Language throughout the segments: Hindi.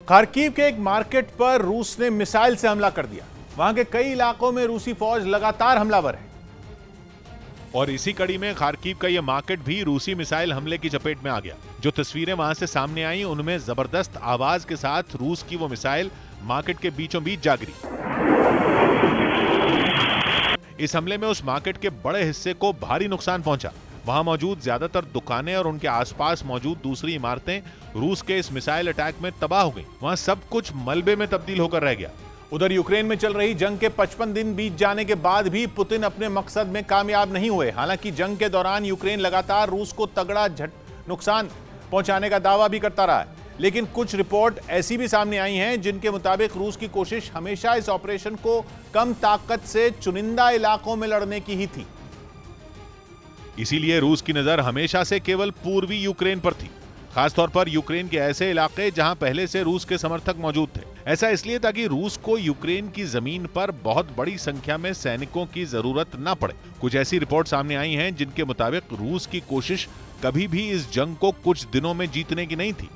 खार्किव के एक मार्केट पर रूस ने मिसाइल से हमला कर दिया। वहां के कई इलाकों में रूसी फौज लगातार हमलावर है और इसी कड़ी में खार्किव का यह मार्केट भी रूसी मिसाइल हमले की चपेट में आ गया। जो तस्वीरें वहां से सामने आई उनमें जबरदस्त आवाज के साथ रूस की वो मिसाइल मार्केट के बीचों बीच जा गिरी। इस हमले में उस मार्केट के बड़े हिस्से को भारी नुकसान पहुंचा। वहां मौजूद ज्यादातर दुकानें और उनके आसपास मौजूद दूसरी इमारतें रूस के इस मिसाइल अटैक में तबाह हो गई। वहां सब कुछ मलबे में तब्दील होकर रह गया। उधर यूक्रेन में चल रही जंग के 55 दिन बीत जाने के बाद भी पुतिन अपने मकसद में कामयाब नहीं हुए। हालांकि जंग के दौरान यूक्रेन लगातार रूस को तगड़ा नुकसान पहुंचाने का दावा भी करता रहा है, लेकिन कुछ रिपोर्ट ऐसी भी सामने आई हैं जिनके मुताबिक रूस की कोशिश हमेशा इस ऑपरेशन को कम ताकत से चुनिंदा इलाकों में लड़ने की ही थी। इसीलिए रूस की नजर हमेशा से केवल पूर्वी यूक्रेन पर थी, खासतौर पर यूक्रेन के ऐसे इलाके जहां पहले से रूस के समर्थक मौजूद थे। ऐसा इसलिए ताकि रूस को यूक्रेन की जमीन पर बहुत बड़ी संख्या में सैनिकों की जरूरत न पड़े। कुछ ऐसी रिपोर्ट सामने आई हैं जिनके मुताबिक रूस की कोशिश कभी भी इस जंग को कुछ दिनों में जीतने की नहीं थी,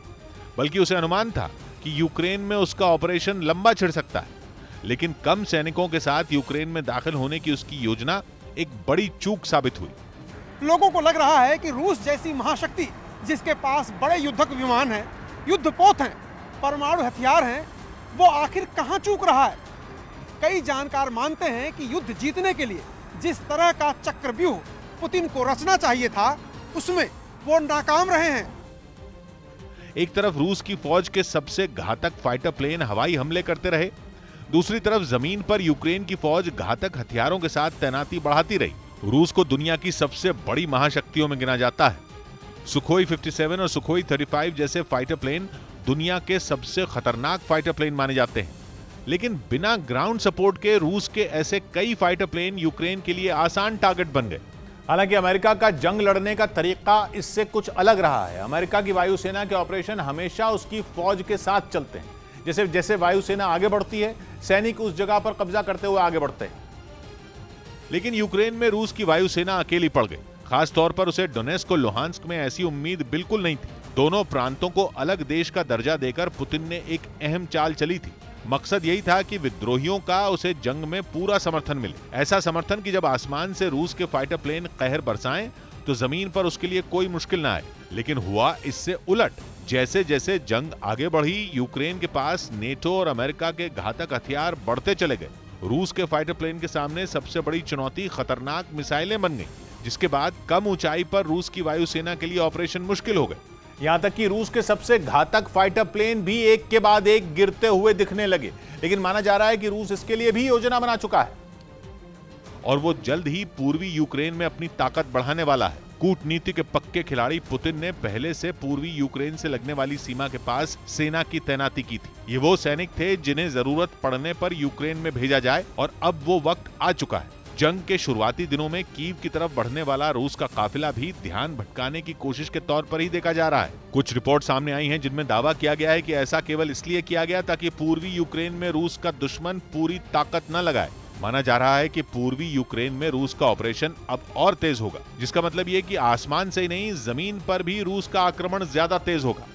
बल्कि उसे अनुमान था कि यूक्रेन में उसका ऑपरेशन लंबा छिड़ सकता है। लेकिन कम सैनिकों के साथ यूक्रेन में दाखिल होने की उसकी योजना एक बड़ी चूक साबित हुई। लोगों को लग रहा है कि रूस जैसी महाशक्ति जिसके पास बड़े युद्धक विमान हैं, युद्धपोत हैं, परमाणु हथियार हैं, वो आखिर कहां चूक रहा है। कई जानकार मानते हैं कि युद्ध जीतने के लिए जिस तरह का चक्रव्यूह पुतिन को रचना चाहिए था, उसमें वो नाकाम रहे हैं। एक तरफ रूस की फौज के सबसे घातक फाइटर प्लेन हवाई हमले करते रहे, दूसरी तरफ जमीन पर यूक्रेन की फौज घातक हथियारों के साथ तैनाती बढ़ाती रही। रूस को दुनिया की सबसे बड़ी महाशक्तियों में गिना जाता है। सुखोई 57 और सुखोई 35 जैसे फाइटर प्लेन दुनिया के सबसे खतरनाक फाइटर प्लेन माने जाते हैं, लेकिन बिना ग्राउंड सपोर्ट के रूस के ऐसे कई फाइटर प्लेन यूक्रेन के लिए आसान टारगेट बन गए। हालांकि अमेरिका का जंग लड़ने का तरीका इससे कुछ अलग रहा है। अमेरिका की वायुसेना के ऑपरेशन हमेशा उसकी फौज के साथ चलते हैं। जैसे जैसे वायुसेना आगे बढ़ती है, सैनिक उस जगह पर कब्जा करते हुए आगे बढ़ते हैं। लेकिन यूक्रेन में रूस की वायुसेना अकेली पड़ गई। खास तौर पर उसे डोनेस्क और लुहांस्क में ऐसी उम्मीद बिल्कुल नहीं थी। दोनों प्रांतों को अलग देश का दर्जा देकर पुतिन ने एक अहम चाल चली थी। मकसद यही था कि विद्रोहियों का उसे जंग में पूरा समर्थन मिले। ऐसा समर्थन कि जब आसमान से रूस के फाइटर प्लेन कहर बरसाएं तो जमीन पर उसके लिए कोई मुश्किल ना आए। लेकिन हुआ इससे उलट। जैसे जैसे जंग आगे बढ़ी, यूक्रेन के पास नेटो और अमेरिका के घातक हथियार बढ़ते चले गए। रूस के फाइटर प्लेन के सामने सबसे बड़ी चुनौती खतरनाक मिसाइलें बन गई, जिसके बाद कम ऊंचाई पर रूस की वायुसेना के लिए ऑपरेशन मुश्किल हो गए। यहां तक कि रूस के सबसे घातक फाइटर प्लेन भी एक के बाद एक गिरते हुए दिखने लगे। लेकिन माना जा रहा है कि रूस इसके लिए भी योजना बना चुका है और वो जल्द ही पूर्वी यूक्रेन में अपनी ताकत बढ़ाने वाला है। कूटनीति के पक्के खिलाड़ी पुतिन ने पहले से पूर्वी यूक्रेन से लगने वाली सीमा के पास सेना की तैनाती की थी। ये वो सैनिक थे जिन्हें जरूरत पड़ने पर यूक्रेन में भेजा जाए, और अब वो वक्त आ चुका है। जंग के शुरुआती दिनों में कीव की तरफ बढ़ने वाला रूस का काफिला भी ध्यान भटकाने की कोशिश के तौर पर ही देखा जा रहा है। कुछ रिपोर्ट सामने आई हैं जिनमें दावा किया गया है कि ऐसा केवल इसलिए किया गया ताकि पूर्वी यूक्रेन में रूस का दुश्मन पूरी ताकत न लगाए। माना जा रहा है कि पूर्वी यूक्रेन में रूस का ऑपरेशन अब और तेज होगा, जिसका मतलब ये कि आसमान से ही नहीं, जमीन पर भी रूस का आक्रमण ज्यादा तेज होगा।